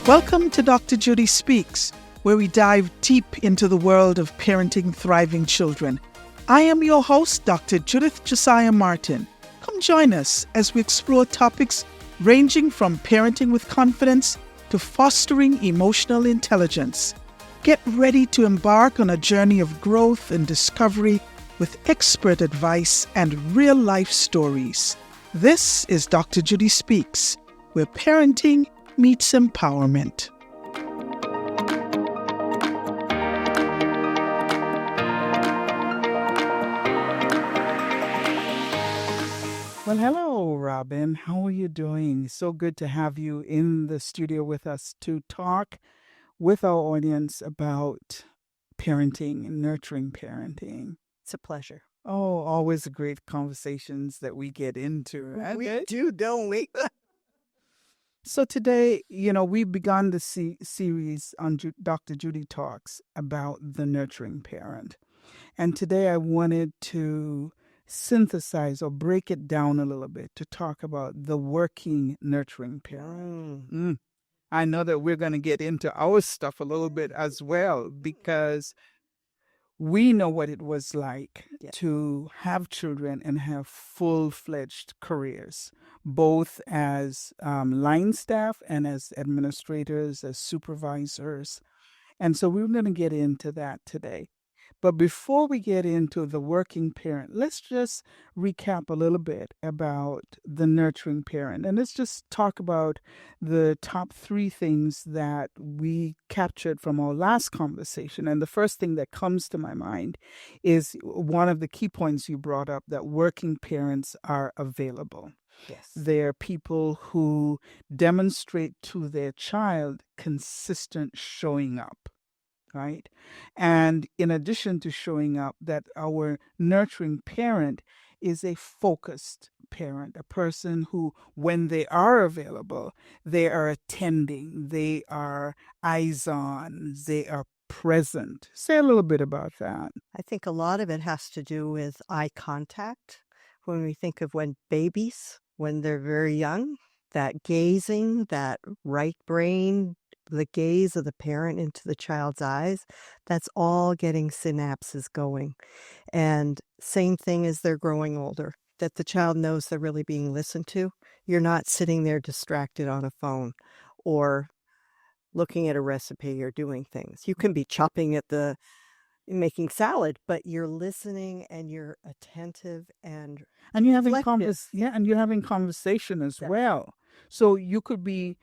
Welcome to Dr. Judi Speaks, where we dive deep into the world of parenting thriving children. I am your host, Dr. Judith Josiah Martin. Come join us as we explore topics ranging from parenting with confidence to fostering emotional intelligence. Get ready to embark on a journey of growth and discovery with expert advice and real-life stories. This is Dr. Judi Speaks, where parenting meets empowerment. Well, hello, Robin. How are you doing? So good to have you in the studio with us to talk with our audience about parenting and nurturing parenting. It's a pleasure. Oh, always great conversations that we get into. Right? We do, don't we? So today, we've begun the series on Dr. Judi Talks about the nurturing parent. And today I wanted to synthesize or break it down a little bit to talk about the working nurturing parent. I know that we're going to get into our stuff a little bit as well, because we know what it was like to have children and have full-fledged careers, both as line staff and as administrators, as supervisors. And so we're going to get into that today. But before we get into the working parent, let's just recap a little bit about the nurturing parent. And let's just talk about the top 3 things that we captured from our last conversation. And the first thing that comes to my mind is one of the key points you brought up, that working parents are available. Yes. They're people who demonstrate to their child consistent showing up. Right? And in addition to showing up, that our nurturing parent is a focused parent, a person who, when they are available, they are attending, they are eyes on, they are present. Say a little bit about that. I think a lot of it has to do with eye contact. When we think of when babies, when they're very young, that gazing, that right brain, the gaze of the parent into the child's eyes, that's all getting synapses going. And same thing as they're growing older, that the child knows they're really being listened to. You're not sitting there distracted on a phone or looking at a recipe or doing things. You can be making salad, but you're listening and you're attentive and you're having and you're having conversation as well. So you could be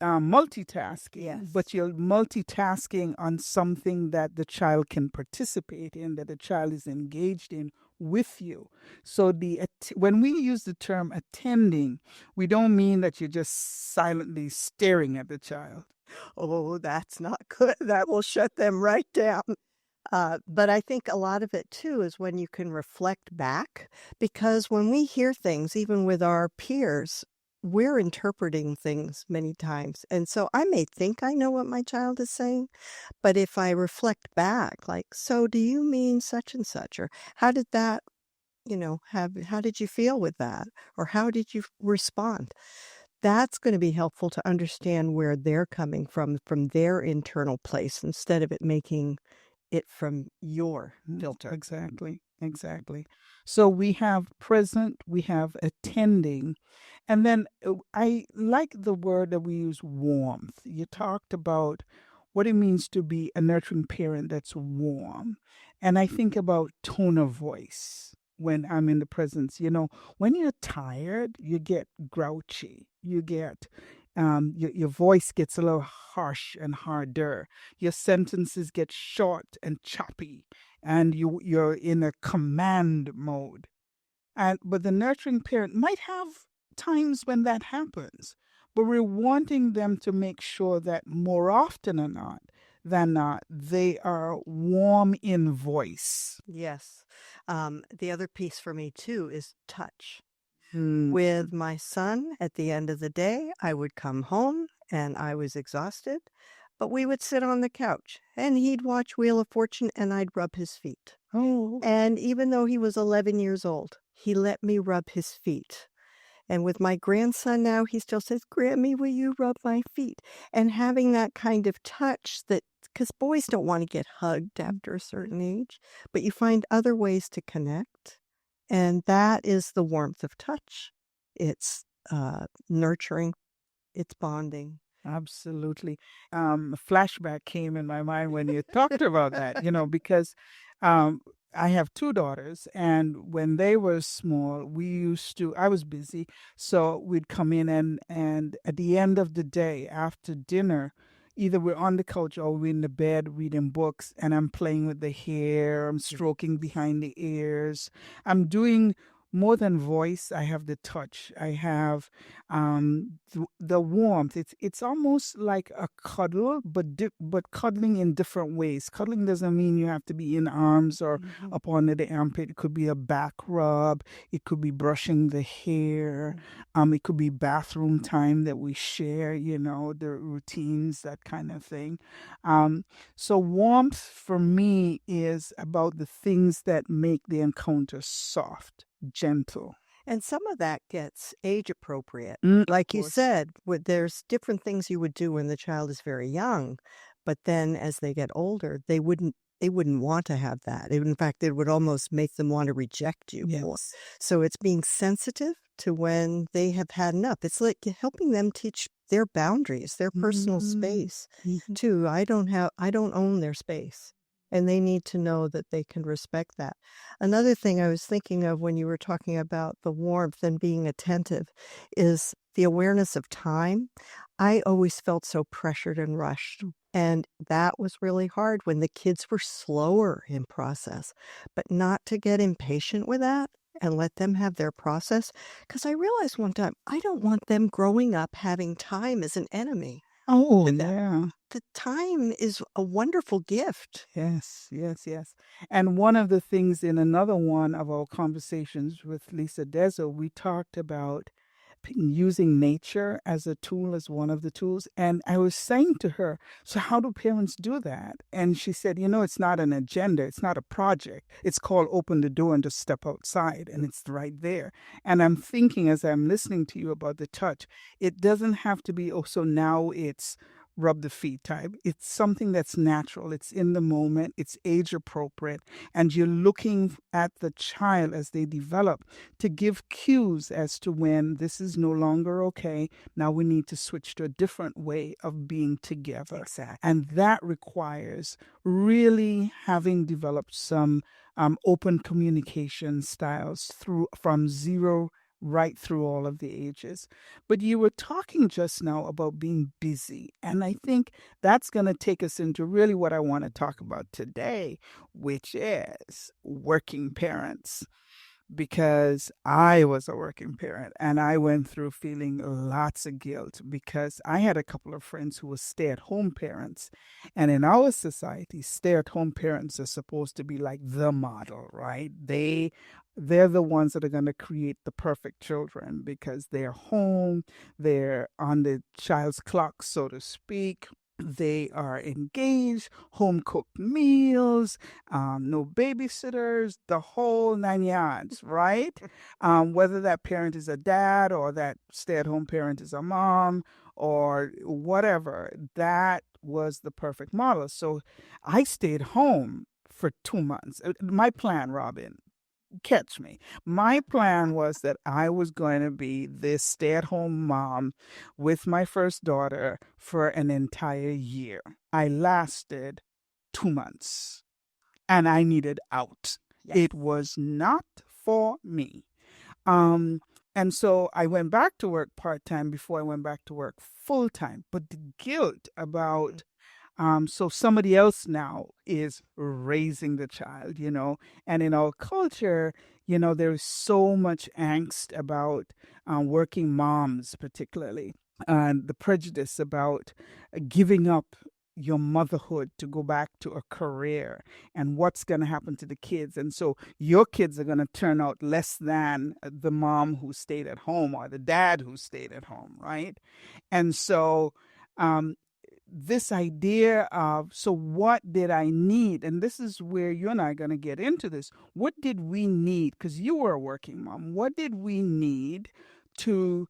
multitasking, but you're multitasking on something that the child can participate in, that the child is engaged in with you. So when we use the term attending, we don't mean that you're just silently staring at the child. Oh, that's not good. That will shut them right down. But I think a lot of it, too, is when you can reflect back, because when we hear things, even with our peers, we're interpreting things many times. And so I may think I know what my child is saying, but if I reflect back, like, so do you mean such and such? Or how did that, how did you feel with that? Or how did you respond? That's going to be helpful to understand where they're coming from their internal place, instead of it making it from your filter. Exactly. So we have present, we have attending, and then I like the word that we use, warmth. You talked about what it means to be a nurturing parent that's warm. And I think about tone of voice when I'm in the presence. When you're tired, you get grouchy. You get your voice gets a little harsh and harder. Your sentences get short and choppy, and you're in a command mode. But the nurturing parent might have times when that happens, but we're wanting them to make sure that more often than not, they are warm in voice. Yes. The other piece for me, too, is touch. With my son, at the end of the day, I would come home and I was exhausted, but we would sit on the couch and he'd watch Wheel of Fortune and I'd rub his feet. Oh. And even though he was 11 years old, he let me rub his feet. And with my grandson now, he still says, "Grammy, will you rub my feet?" And having that kind of touch that, because boys don't want to get hugged after a certain age, but you find other ways to connect. And that is the warmth of touch. It's nurturing, it's bonding. Absolutely. A flashback came in my mind when you talked about that, because I have two daughters, and when they were small, I was busy, so we'd come in and at the end of the day, after dinner, either we're on the couch or we're in the bed reading books, and I'm playing with the hair, I'm stroking behind the ears, I'm doing more than voice. I have the touch. I have the warmth. It's almost like a cuddle, but cuddling in different ways. Cuddling doesn't mean you have to be in arms or up under the armpit. It could be a back rub. It could be brushing the hair. It could be bathroom time that we share. The routines, that kind of thing. So warmth for me is about the things that make the encounter soft, gentle. And some of that gets age appropriate. Of Like you course. said, there's different things you would do when the child is very young, but then as they get older, they wouldn't want to have that. In fact, it would almost make them want to reject you more. Yes. So it's being sensitive to when they have had enough. It's like helping them teach their boundaries, their personal space too. I don't own their space. And they need to know that they can respect that. Another thing I was thinking of when you were talking about the warmth and being attentive is the awareness of time. I always felt so pressured and rushed. And that was really hard when the kids were slower in process. But not to get impatient with that and let them have their process. Because I realized one time, I don't want them growing up having time as an enemy. Oh, to them. yeah. The time is a wonderful gift. Yes, yes, yes. And one of the things in another one of our conversations with Lisa Dezo, we talked about using nature as a tool, as one of the tools. And I was saying to her, so how do parents do that? And she said, it's not an agenda, it's not a project. It's called open the door and just step outside, and it's right there. And I'm thinking as I'm listening to you about the touch, it doesn't have to be, oh, so now it's rub the feet type. It's something that's natural. It's in the moment. It's age appropriate. And you're looking at the child as they develop to give cues as to when this is no longer okay. Now we need to switch to a different way of being together. Exactly. And that requires really having developed some open communication styles from zero right through all of the ages. But you were talking just now about being busy. And I think that's going to take us into really what I want to talk about today, which is working parents. Because I was a working parent and I went through feeling lots of guilt because I had a couple of friends who were stay-at-home parents. And in our society, stay-at-home parents are supposed to be like the model, right? They're the ones that are going to create the perfect children because they're home, they're on the child's clock, so to speak. They are engaged, home cooked meals, no babysitters, the whole nine yards, right? Whether that parent is a dad or that stay at home parent is a mom or whatever, that was the perfect model. So I stayed home for 2 months. My plan, Robin, catch me. My plan was that I was going to be this stay-at-home mom with my first daughter for an entire year. I lasted 2 months and I needed out. Yes. It was not for me. Um, and so I went back to work part-time before I went back to work full-time. But the guilt about so somebody else now is raising the child, and in our culture, there's so much angst about working moms, particularly, and the prejudice about giving up your motherhood to go back to a career and what's going to happen to the kids. And so your kids are going to turn out less than the mom who stayed at home or the dad who stayed at home, right? And so um, this idea of, so what did I need? And this is where you and I are going to get into this. What did we need? Because you were a working mom. What did we need to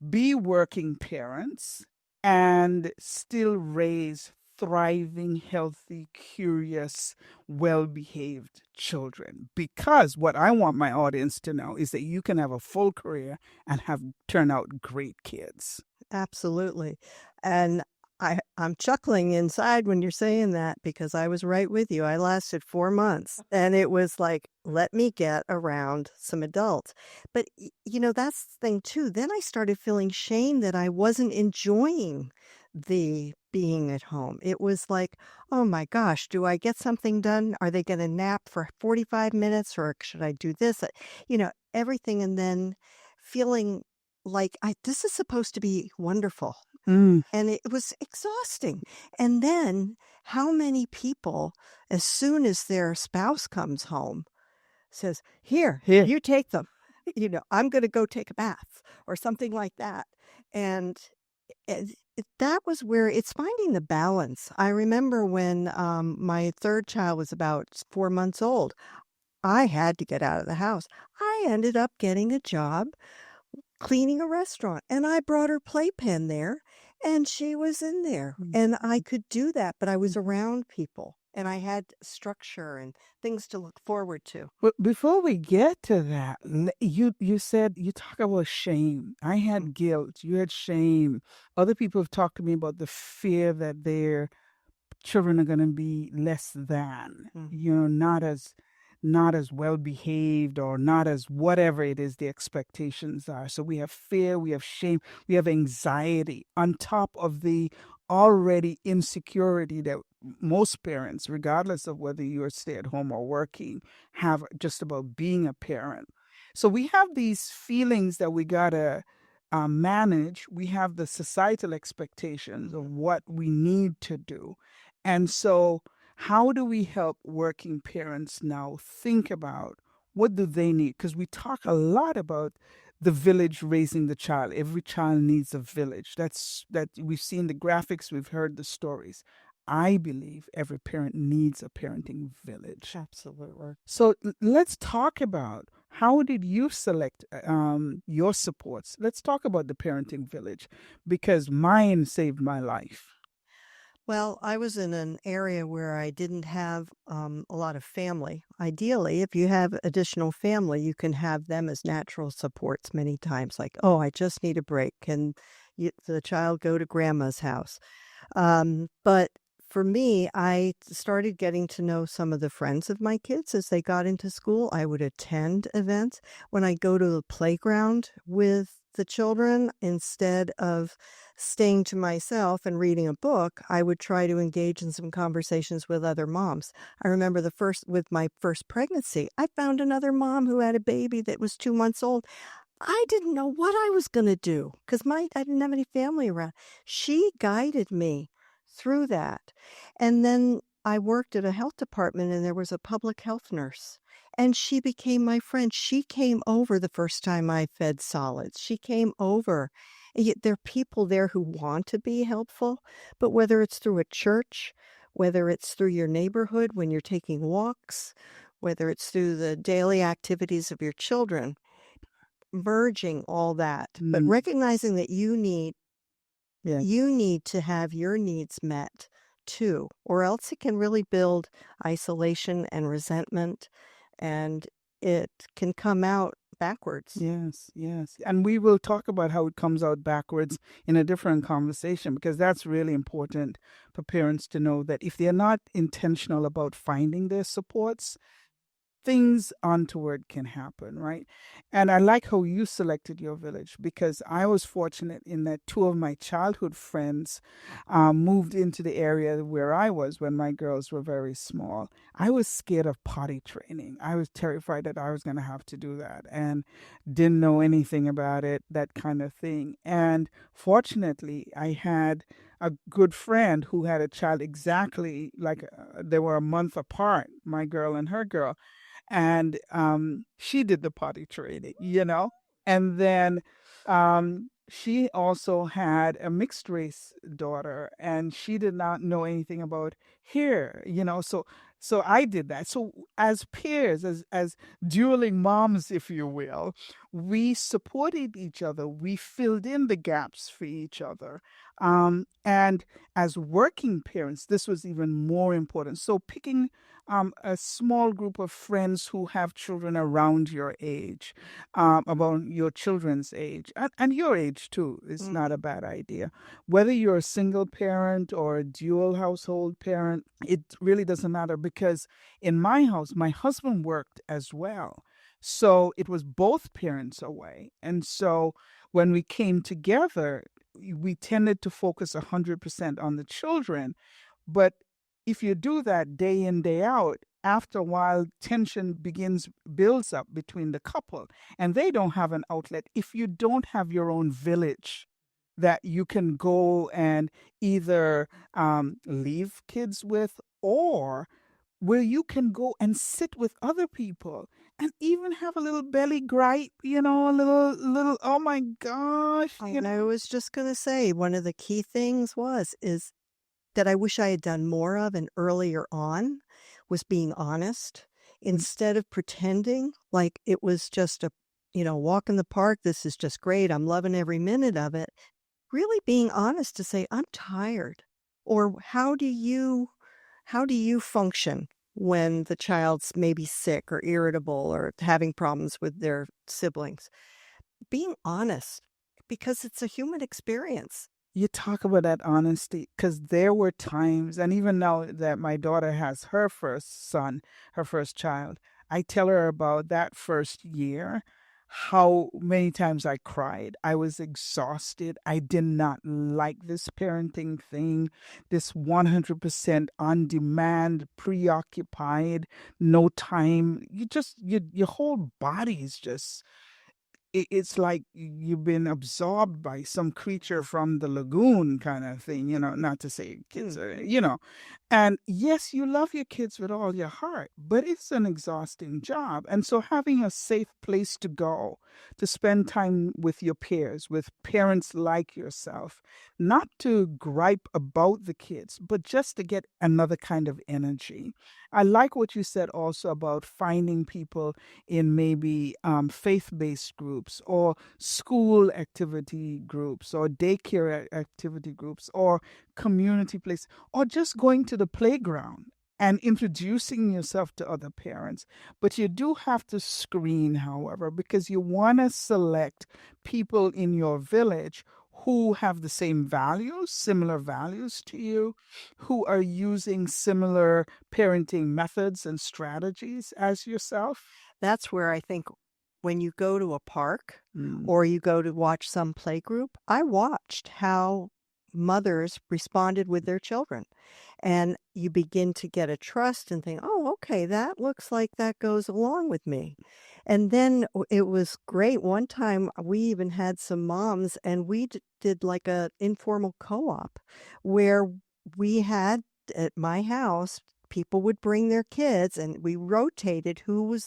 be working parents and still raise thriving, healthy, curious, well behaved children. Because what I want my audience to know is that you can have a full career and have turn out great kids. Absolutely. And I'm chuckling inside when you're saying that because I was right with you. I lasted 4 months and it was like, let me get around some adults. But, that's the thing too. Then I started feeling shame that I wasn't enjoying the being at home. It was like, oh my gosh, do I get something done? Are they going to nap for 45 minutes or should I do this? Everything. And then feeling like this is supposed to be wonderful. Mm. And it was exhausting. And then how many people, as soon as their spouse comes home, says, Here, you take them. I'm going to go take a bath or something like that. And that was where it's finding the balance. I remember when my third child was about 4 months old, I had to get out of the house. I ended up getting a job cleaning a restaurant, and I brought her playpen there, and she was in there, and I could do that, but I was around people, and I had structure and things to look forward to. But before we get to that, you said you talk about shame. I had guilt. You had shame. Other people have talked to me about the fear that their children are going to be less than, not as well behaved or not as whatever it is the expectations are. So we have fear, we have shame, we have anxiety on top of the already insecurity that most parents, regardless of whether you're stay at home or working, have just about being a parent. So we have these feelings that we gotta manage. We have the societal expectations of what we need to do. And so how do we help working parents now think about what do they need? Because we talk a lot about the village raising the child. Every child needs a village. That we've seen the graphics, we've heard the stories. I believe every parent needs a parenting village. Absolutely. So let's talk about how did you select your supports? Let's talk about the parenting village because mine saved my life. Well, I was in an area where I didn't have a lot of family. Ideally, if you have additional family, you can have them as natural supports many times, like, oh, I just need a break. Can the child go to grandma's house? But for me, I started getting to know some of the friends of my kids as they got into school. I would attend events. When I go to the playground with the children, instead of staying to myself and reading a book, I would try to engage in some conversations with other moms. I remember with my first pregnancy, I found another mom who had a baby that was 2 months old. I didn't know what I was going to do because I didn't have any family around. She guided me through that. And then I worked at a health department and there was a public health nurse and she became my friend. She came over the first time I fed solids. She came over. And yet there are people there who want to be helpful, but whether it's through a church, whether it's through your neighborhood when you're taking walks, whether it's through the daily activities of your children, merging all that, but recognizing that you need to have your needs met too, or else it can really build isolation and resentment, and it can come out backwards. Yes, yes. And we will talk about how it comes out backwards in a different conversation because that's really important for parents to know that if they're not intentional about finding their supports, things untoward can happen, right? And I like how you selected your village because I was fortunate in that two of my childhood friends moved into the area where I was when my girls were very small. I was scared of potty training. I was terrified that I was going to have to do that and didn't know anything about it, that kind of thing. And fortunately, I had a good friend who had a child exactly like they were a month apart, my girl and her girl, and she did the potty training. And then she also had a mixed race daughter, and she did not know anything about hair. So So I did that. So as peers, as dueling moms, if you will, we supported each other. We filled in the gaps for each other. And as working parents, this was even more important. So picking a small group of friends who have children around your age, about your children's age, and your age too, is not a bad idea. Whether you're a single parent or a dual household parent, it really doesn't matter because in my house, my husband worked as well. So it was both parents away. And so when we came together, we tended to focus 100% on the children. But if you do that day in, day out, after a while, tension builds up between the couple, and they don't have an outlet. If you don't have your own village that you can go and either leave kids with, or where you can go and sit with other people and even have a little belly gripe, a little, oh my gosh, I was just going to say, one of the key things is that I wish I had done more of and earlier on was being honest instead of pretending like it was just a, walk in the park. This is just great. I'm loving every minute of it. Really being honest to say, I'm tired. Or how do you function when the child's maybe sick or irritable or having problems with their siblings? Being honest because it's a human experience. you talk about that honesty because there were times, and even now that my daughter has her first son, her first child, I tell her about that first year, how many times I cried. I was exhausted. I did not like this parenting thing, this 100% on demand, preoccupied, no time. Your whole body's just it's like you've been absorbed by some creature from the lagoon kind of thing, not to say kids are, and yes, you love your kids with all your heart, but it's an exhausting job. And so having a safe place to go to spend time with your peers, with parents like yourself, not to gripe about the kids, but just to get another kind of energy. I like what you said also about finding people in maybe faith-based groups or school activity groups or daycare activity groups or community place or just going to the playground and introducing yourself to other parents. But you do have to screen, however, because you want to select people in your village who have the same values, similar values to you, who are using similar parenting methods and strategies as yourself. That's where I think when you go to a park Mm. or you go to watch some play group, I watched how mothers responded with their children. And you begin to get a trust and think, oh, okay, that looks like that goes along with me. And then it was great. One time we even had some moms and we did like a informal co-op where we had at my house, people would bring their kids and we rotated who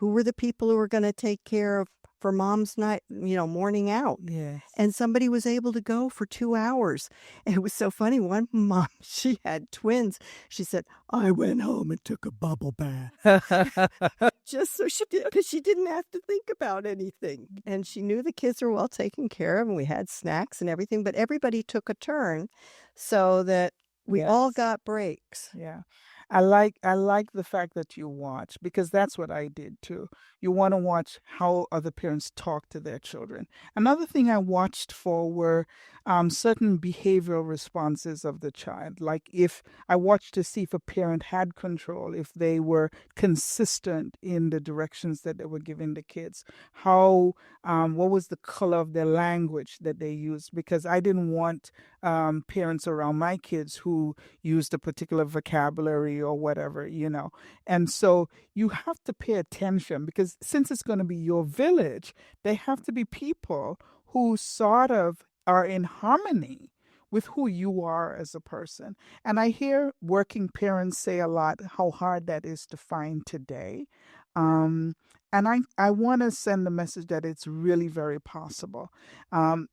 were the people who were going to take care of for mom's night, morning out. Yes. And somebody was able to go for 2 hours. And it was so funny. One mom, she had twins. She said, I went home and took a bubble bath. Just so because she didn't have to think about anything. And she knew the kids were well taken care of and we had snacks and everything, but everybody took a turn so that we all Yes. got breaks. Yeah. I like the fact that you watch because that's what I did too. You want to watch how other parents talk to their children. Another thing I watched for were certain behavioral responses of the child. Like if I watched to see if a parent had control, if they were consistent in the directions that they were giving the kids, what was the color of their language that they used? Because I didn't want parents around my kids who used a particular vocabulary or whatever, And so you have to pay attention because since it's going to be your village, they have to be people who sort of are in harmony with who you are as a person. And I hear working parents say a lot how hard that is to find today. Um, And I want to send the message that it's really very possible.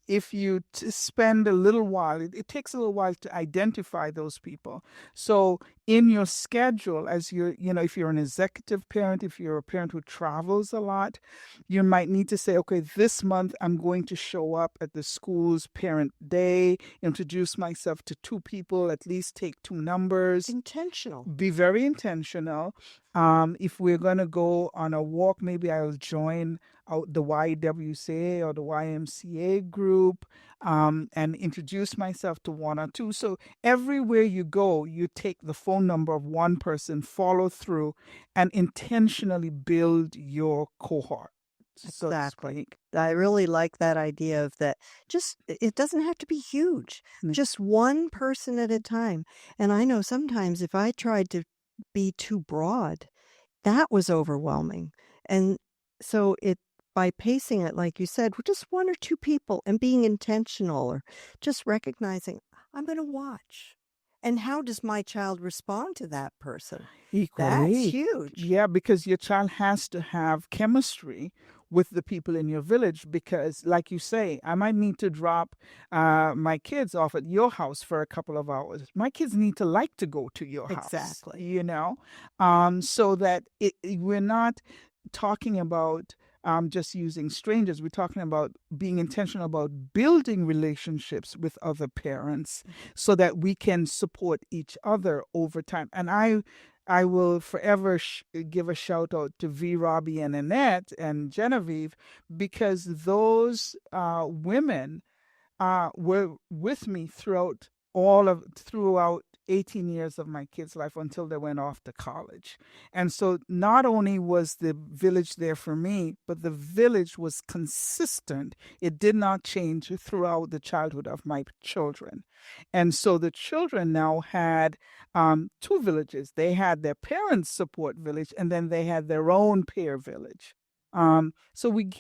If you spend a little while, it takes a little while to identify those people. So in your schedule, as if you're an executive parent, if you're a parent who travels a lot, you might need to say, okay, this month I'm going to show up at the school's parent day, introduce myself to 2 people, at least take 2 numbers. Intentional. Be very intentional. If we're going to go on a walk, maybe I'll join the YWCA or the YMCA group, and introduce myself to 1 or 2. So everywhere you go, you take the phone number of one person, follow through, and intentionally build your cohort. So to Exactly. speak. I really like that idea of that. Just, it doesn't have to be huge, just one person at a time. And I know sometimes if I tried to be too broad, that was overwhelming. And so by pacing it, like you said, with just 1 or 2 people and being intentional, or just recognizing, I'm going to watch. And how does my child respond to that person? That's Equally. huge. Yeah, because your child has to have chemistry with the people in your village, because like you say, I might need to drop my kids off at your house for a couple of hours. My kids need to like to go to your house. Exactly. So that we're not talking about just using strangers. We're talking about being intentional about building relationships with other parents so that we can support each other over time. And I will forever give a shout out to V. Robbie and Annette and Genevieve, because those women were with me throughout 18 years of my kids' life until they went off to college. And so not only was the village there for me, but the village was consistent. It did not change throughout the childhood of my children. And so the children now had 2 villages. They had their parents' support village, and then they had their own peer village. So we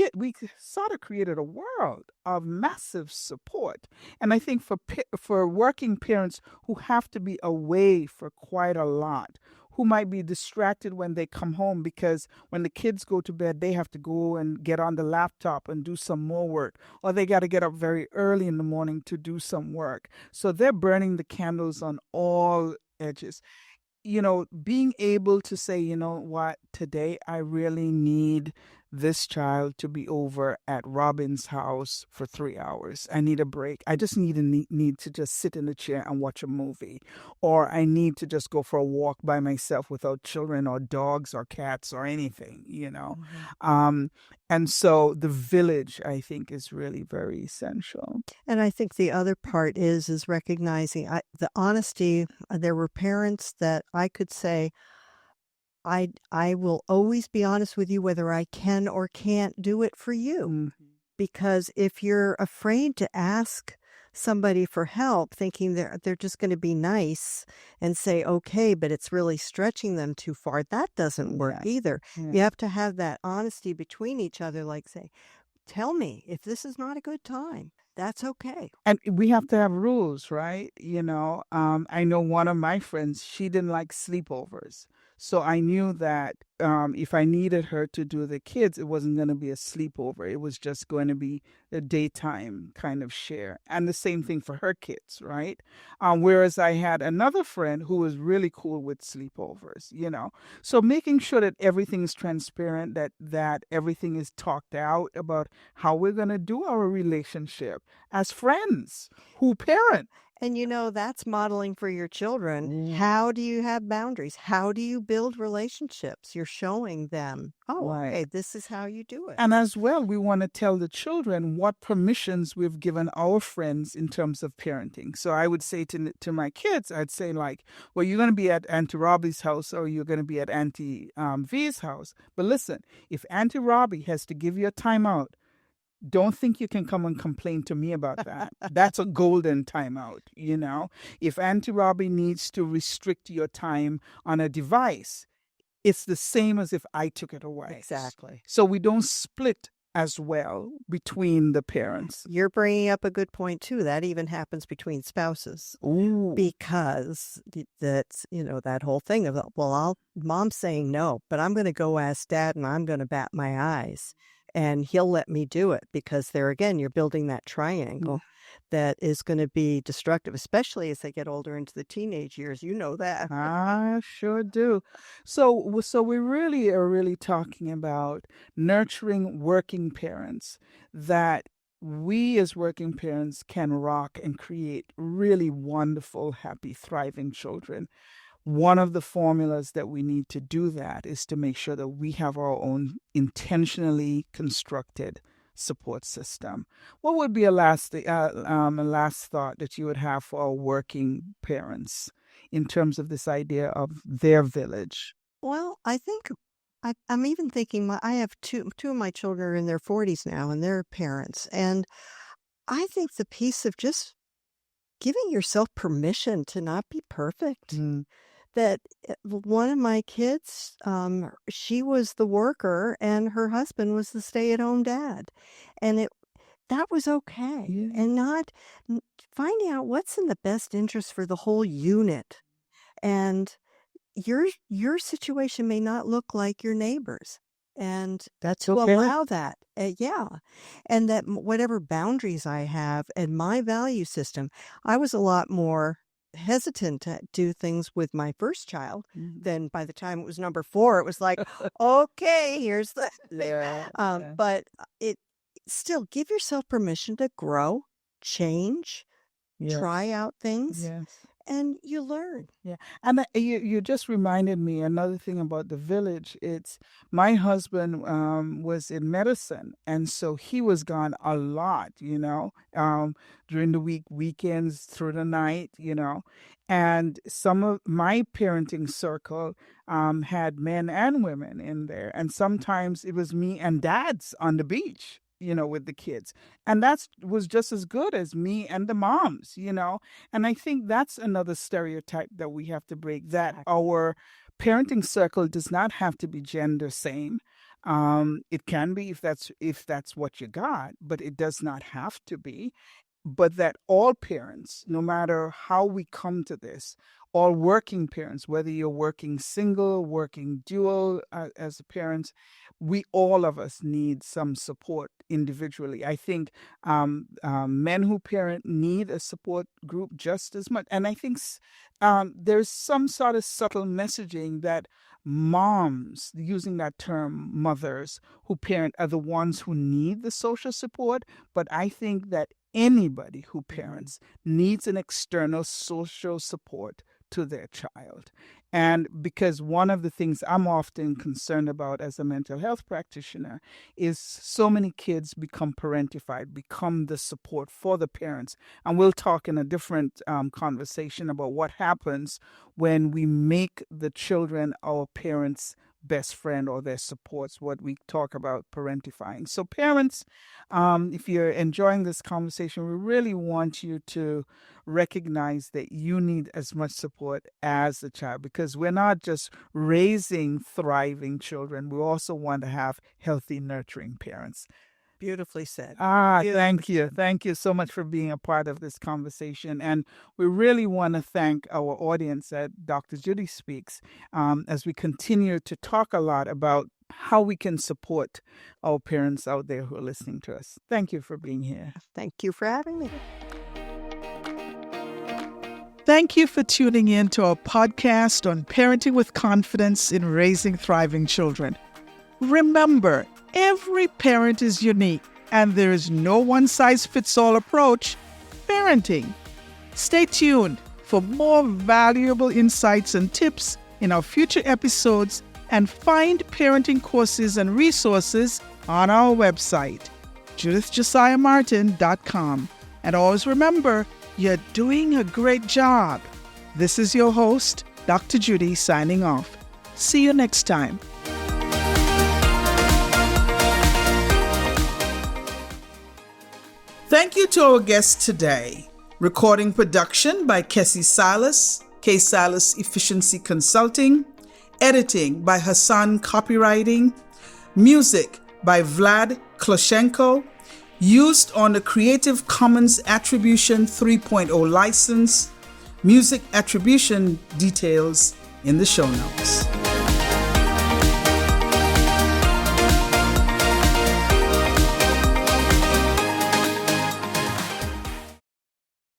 sort of created a world of massive support. And I think for working parents who have to be away for quite a lot, who might be distracted when they come home, because when the kids go to bed, they have to go and get on the laptop and do some more work, or they got to get up very early in the morning to do some work. So they're burning the candles on all edges. Being able to say, you know what, today I really need this child to be over at Robin's house for 3 hours. I need a break. I just need to just sit in a chair and watch a movie, or I need to just go for a walk by myself without children or dogs or cats or anything. And so the village, I think, is really very essential. And I think the other part is recognizing the honesty. There were parents that I could say, I will always be honest with you whether I can or can't do it for you. Because if you're afraid to ask somebody for help, thinking they're just going to be nice and say okay, but it's really stretching them too far, that doesn't work either. You have to have that honesty between each other, like say, tell me if this is not a good time. That's okay. And we have to have rules, right? I know one of my friends, she didn't like sleepovers. So I knew that if I needed her to do the kids, it wasn't going to be a sleepover. It was just going to be a daytime kind of share. And the same thing for her kids, right? Whereas I had another friend who was really cool with sleepovers. So making sure that everything is transparent, that everything is talked out about how we're going to do our relationship as friends who parent. And that's modeling for your children. How do you have boundaries? How do you build relationships? You're showing them, okay, this is how you do it. And as well, we want to tell the children what permissions we've given our friends in terms of parenting. So I would say to my kids, I'd say like, well, you're going to be at Auntie Robbie's house, or you're going to be at Auntie V's house. But listen, if Auntie Robbie has to give you a timeout, don't think you can come and complain to me about that. That's a golden timeout. If Auntie Robbie needs to restrict your time on a device, it's the same as if I took it away. Exactly. So we don't split as well between the parents. You're bringing up a good point, too. That even happens between spouses. Ooh. Because that's, that whole thing of, well, mom's saying no, but I'm going to go ask dad and I'm going to bat my eyes and he'll let me do it, because there again, you're building that triangle that is going to be destructive, especially as they get older into the teenage years. You know that. I sure do. So we really are talking about nurturing working parents, that we as working parents can rock and create really wonderful, happy, thriving children. One of the formulas that we need to do that is to make sure that we have our own intentionally constructed support system. What would be a last thought that you would have for our working parents in terms of this idea of their village? Well, I think I'm even thinking I have two of my children are in their 40s now, and they're parents. And I think the piece of just giving yourself permission to not be perfect. That one of my kids, she was the worker and her husband was the stay-at-home dad. And that was okay. Yeah. And not finding out what's in the best interest for the whole unit. And your situation may not look like your neighbor's. And That's to okay. allow that, and that whatever boundaries I have and my value system, I was a lot more hesitant to do things with my first child. Then by the time it was number 4, it was like, okay, here's the thing. But it still, give yourself permission to grow, change, try out things. And you learn. Yeah. And you just reminded me another thing about the village. It's my husband was in medicine, and so he was gone a lot, during the week, weekends, through the night, and some of my parenting circle had men and women in there, and sometimes it was me and dads on the beach, with the kids. And that was just as good as me and the moms, And I think that's another stereotype that we have to break, that our parenting circle does not have to be gender same. It can be if that's what you got, but it does not have to be. But that all parents, no matter how we come to this, all working parents, whether you're working single, working dual as a parent, all of us need some support individually. I think men who parent need a support group just as much. And I think there's some sort of subtle messaging that moms, using that term, mothers who parent, are the ones who need the social support. But I think that anybody who parents needs an external social support to their child. And because one of the things I'm often concerned about as a mental health practitioner is so many kids become parentified, become the support for the parents. And we'll talk in a different conversation about what happens when we make the children our parents' best friend or their supports, what we talk about parentifying. So parents, if you're enjoying this conversation, we really want you to recognize that you need as much support as the child, because we're not just raising thriving children. We also want to have healthy, nurturing parents. Beautifully said. Thank you. Thank you so much for being a part of this conversation. And we really want to thank our audience at Dr. Judi Speaks as we continue to talk a lot about how we can support our parents out there who are listening to us. Thank you for being here. Thank you for having me. Thank you for tuning in to our podcast on parenting with confidence in raising thriving children. Remember, every parent is unique, and there is no one-size-fits-all approach parenting. Stay tuned for more valuable insights and tips in our future episodes, and find parenting courses and resources on our website, judithjosiahmartin.com. And always remember, you're doing a great job. This is your host, Dr. Judi, signing off. See you next time. Thank you to our guest today. Recording production by Kessie Silas, K. Silas Efficiency Consulting. Editing by Hasan Copywriting. Music by Vlad Kloshenko, used on the Creative Commons Attribution 3.0 license. Music attribution details in the show notes.